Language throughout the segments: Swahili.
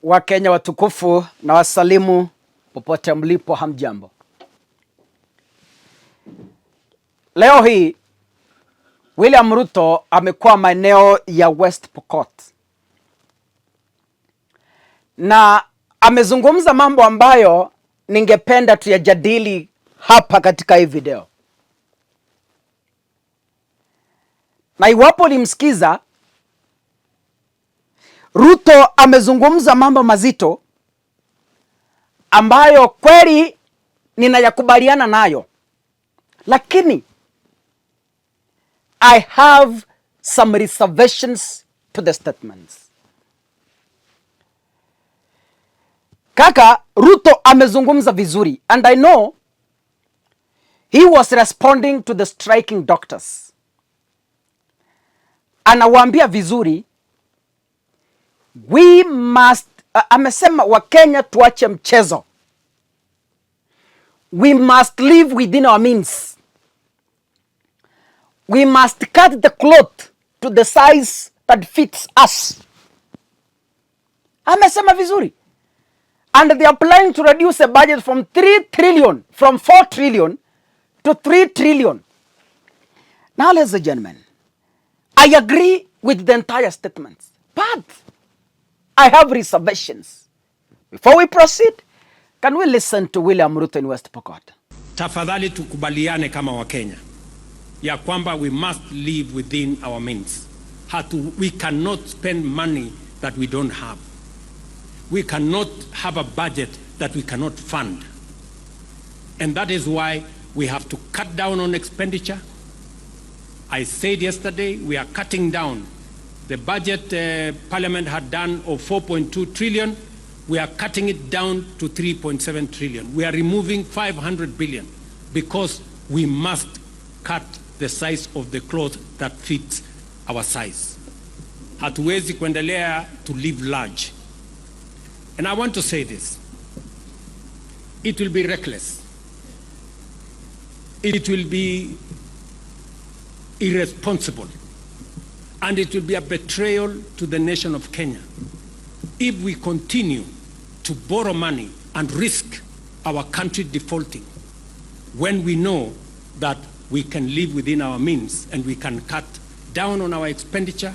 Wakenya watukufu na wasalimu popote mlipo, hamjambo. Leo hii William Ruto amekuwa maeneo ya West Pokot na amezungumza mambo ambayo ningependa tuyajadili hapa katika hii video. Na iwapo ulimsikiza, Ruto amezungumza mambo mazito ambayo kweli ninayakubaliana nayo, lakini I have some reservations to the statements. Kaka, Ruto amezungumza vizuri, and I know he was responding to the striking doctors. Anawaambia vizuri, we must, amesema Wakenya tuache mchezo. We must live within our means. We must cut the cloth to the size that fits us. Amesema vizuri. And they are planning to reduce the budget from 3 trillion, from 4 trillion to 3 trillion. Now, ladies and gentlemen, I agree with the entire statement, but I have reservations. Before we proceed, can we listen to William Ruto in West Pokot? Tafadhali tukubaliane kama Wakenya ya kwamba we must live within our means. We cannot spend money that we don't have. We cannot have a budget that we cannot fund. And that is why we have to cut down on expenditure. I said yesterday we are cutting down the budget Parliament had done of 4.2 trillion. We are cutting it down to 3.7 trillion. We are removing 500 billion because we must cut the size of the cloth that fits our size. Hatuwezi kuendelea to live large. And I want to say this. It will be reckless. It will be irresponsible. And it will be a betrayal to the nation of Kenya if we continue to borrow money and risk our country defaulting when we know that we can live within our means and we can cut down on our expenditure,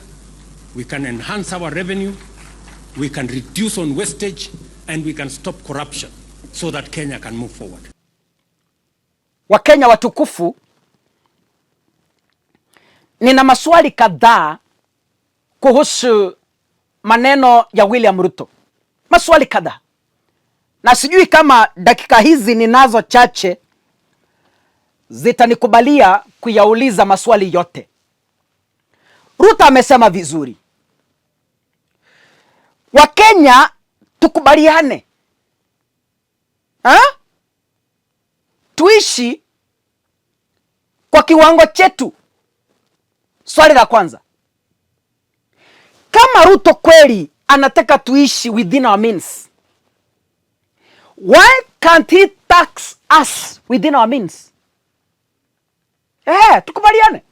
we can enhance our revenue, we can reduce on wastage, and we can stop corruption so that Kenya can move forward. Wakenya watukufu, nina maswali kadhaa kuhusu maneno ya William Ruto. Maswali kadhaa. Na sijui kama dakika hizi ninazo chache zitanikubalia kuyauliza maswali yote. Ruto amesema vizuri. Wakenya tukubaliane. Tuishi kwa kiwango chetu. Swali la kwanza. Kama Ruto kweli anataka tuishi within our means, why can't he tax us within our means? Tukubaliane.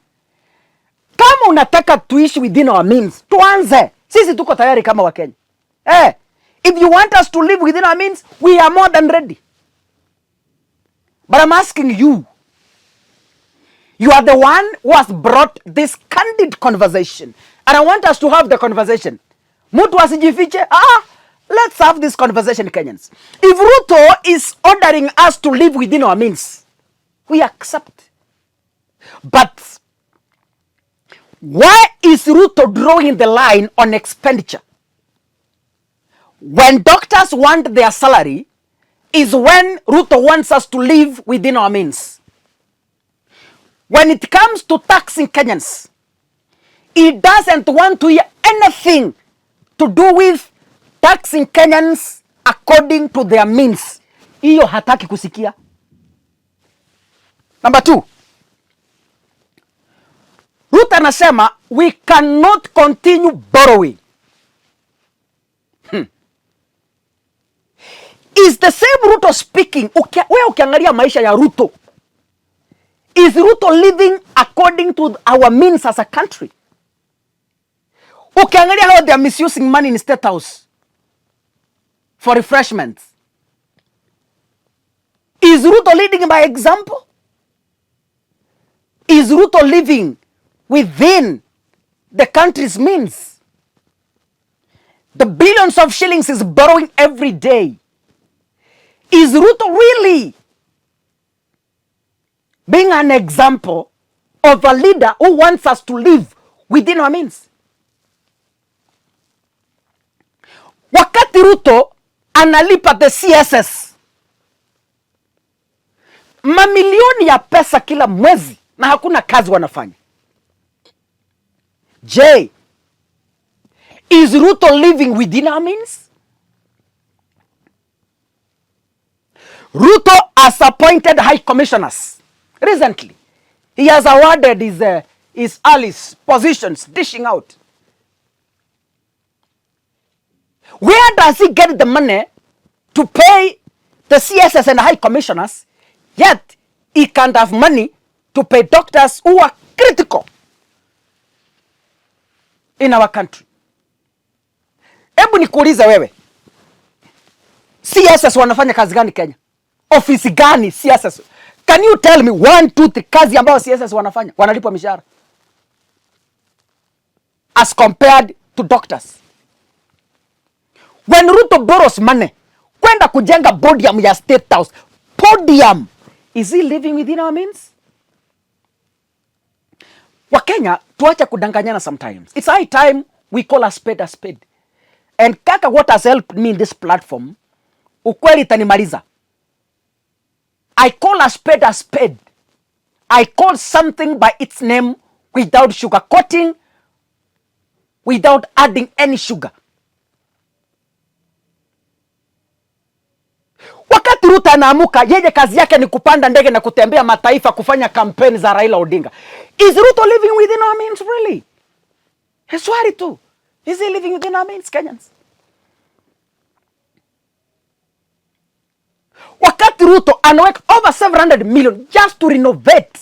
Kama unataka tuishi within our means, tuanze. Sisi tuko tayari kama Wakenya. If you want us to live within our means, we are more than ready. But I'm asking you, you are the one who has brought this candid conversation. And I want us to have the conversation. Mtu asijifiche. Let's have this conversation, Kenyans. If Ruto is ordering us to live within our means, we accept. But why is Ruto drawing the line on expenditure? When doctors want their salary is when Ruto wants us to live within our means. When it comes to taxing Kenyans, he doesn't want to hear anything to do with taxing Kenyans according to their means. Hiyo hataki kusikia. Number 2. Ruto anasema we cannot continue borrowing. Is the same Ruto speaking? Wewe ukiangalia maisha ya Ruto, is Ruto living according to our means as a country? Ukiangalia how they are misusing money in State House, for refreshments. Is Ruto leading by example? Is Ruto living within the country's means? The billions of shillings is borrowing every day. Is Ruto really being an example of a leader who wants us to live within our means? Wakati Ruto analipa the CSS mamilioni ya pesa kila mwezi na hakuna kazi wanafanya. Je, is Ruto living within our means? Ruto has appointed high commissioners. Recently, he has awarded his allies positions, dishing out. Where does he get the money to pay the CSS and high commissioners, yet he can't have money to pay doctors who are critical in our country? Hebu nikuulize wewe, CSS wanafanya kazi gani Kenya? Ofisi gani CSS? Can you tell me 1, 2, 3 kazi ambayo CSS wanafanya? Wanalipwa mishahara as compared to doctors. When Ruto borrows money kwenda kujenga podium ya State House, podium, is he living within our means? Wakenya, tuache kudanganyana sometimes. It's high time we call a spade a spade. And kaka, what has helped me in this platform, ukweli itanimaliza. I call a spade a spade. I call something by its name without sugarcoating, without adding any sugar. Wakati Ruto anaamuka, yeye kazi yake ni kupanda ndege na kutembea mataifa kufanya kampeni za Raila Odinga. Is Ruto living within our means really? Swali tu. Is he living within our means, Kenyans? Wakati Ruto anaweka over 700 million just to renovate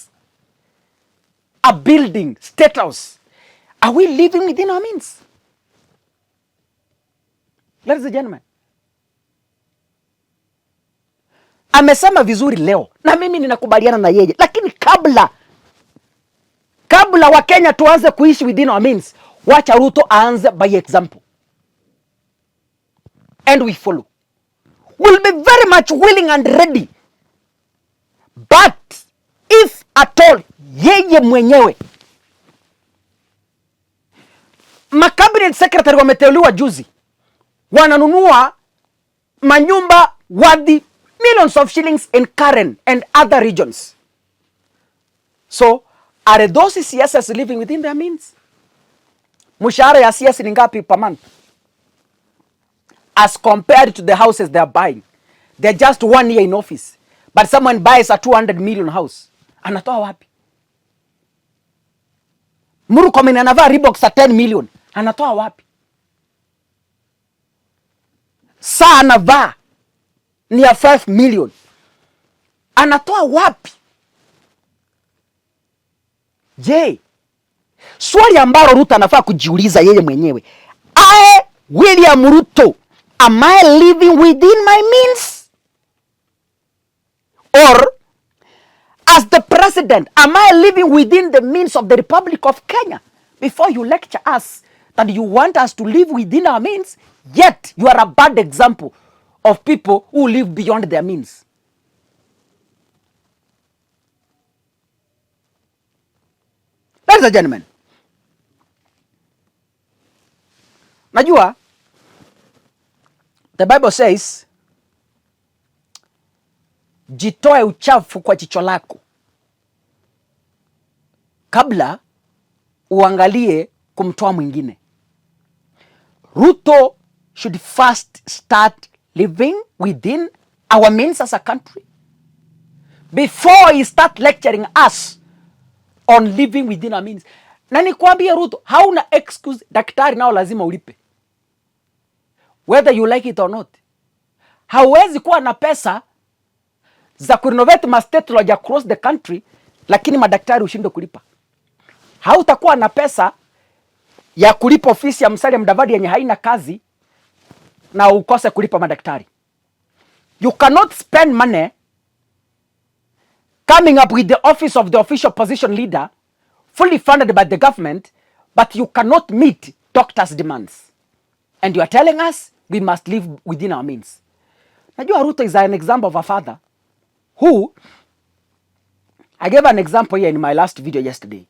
a building, State House, are we living within our means? Ladies and gentlemen, amesema vizuri leo na mimi ninakubaliana na yeye, lakini kabla wa Kenya tuanze kuishi within our means, wacha Ruto aanze by example and we follow. We'll be very much willing and ready, but if at all yeye mwenyewe, cabinet secretary wameteuliwa juzi, wananunua manyumba worth millions of shillings in Karen and other regions. So, are those CSS living within their means? Mshahara ya CS ni ngapi per month? As compared to the houses they are buying. They're just 1 year in office. But someone buys a 200 million house. Anatoa wapi? Murkomen anavaa Reeboks za 10 million. Anatoa wapi? Saa anavaa ni ya 5 million. Anatoa wapi? Je, swali ambalo Ruto anafaa kujiuliza yeye mwenyewe. William Ruto, am I living within my means? Or, as the president, am I living within the means of the Republic of Kenya? Before you lecture us that you want us to live within our means, yet you are a bad example of people who live beyond their means. Ladies and gentlemen, najua the Bible says, jitoe uchafu kwa jicho lako kabla uangalie kumtoa mwingine. Ruto should first start living within our means as a country before he start lecturing us on living within our means. Na nikwambie Ruto, hauna excuse. Daktari nao lazima ulipe, whether you like it or not. Hauwezi kuwa na pesa za kurenovate ma state lodge across the country, lakini madaktari ushindwe kulipa. Hautakuwa na pesa ya kulipa ofisi ya Musalia Mudavadi yenye haina kazi na ukose kulipa madaktari. You cannot spend money coming up with the office of the official position leader, fully funded by the government, but you cannot meet doctors' demands. And you are telling us we must live within our means. Najua Ruto is an example of a father who, I gave an example here in my last video yesterday.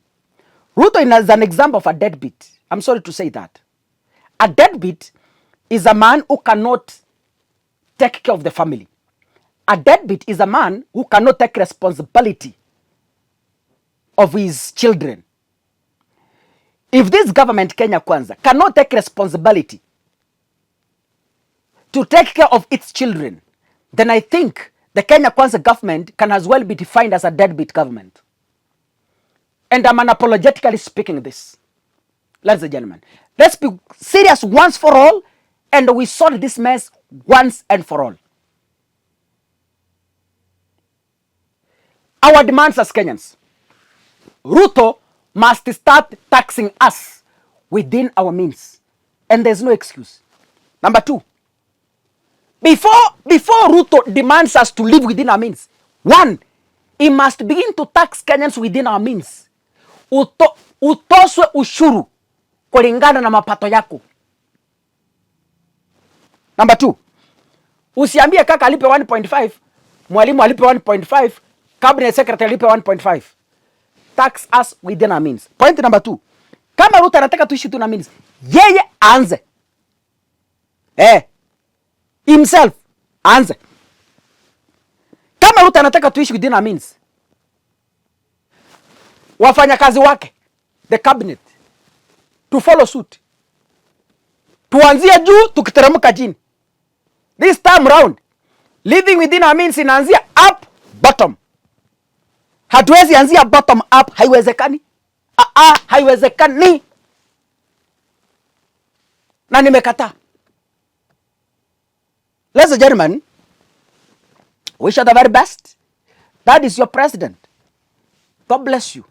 Ruto is an example of a deadbeat. I'm sorry to say that. A deadbeat is a man who cannot take care of the family. A deadbeat is a man who cannot take responsibility of his children. If this government, Kenya Kwanza, cannot take responsibility to take care of its children, then I think the Kenya Kwanza government can as well be defined as a deadbeat government. And I'm unapologetically speaking this. Ladies and gentlemen, let's be serious once for all, and we sort this mess once and for all. Our demands as Kenyans: Ruto must start taxing us within our means, and there's no excuse. Number two, before Ruto demands us to live within our means, one, he must begin to tax Kenyans within our means. Utoswe ushuru kulingana na mapato yako. Number two, usiambie kaka alipe 1.5, mwalimu alipe 1.5, cabinet secretary alipe 1.5. Tax us within our means. Point number two, kama Ruto anataka tuishi tu na means, yeye anze himself anze. Kama Ruto anataka tuishi within our means, wafanyakazi wake, the cabinet, to follow suit. Tuanzie juu tukiteremka chini. This time round, living within our means inaanzia up bottom. Hatuwezi anzia bottom up, haiwezekani. Haiwezekani. Na nimekataa. Ladies and gentlemen, wish you the very best. That is your president. God bless you.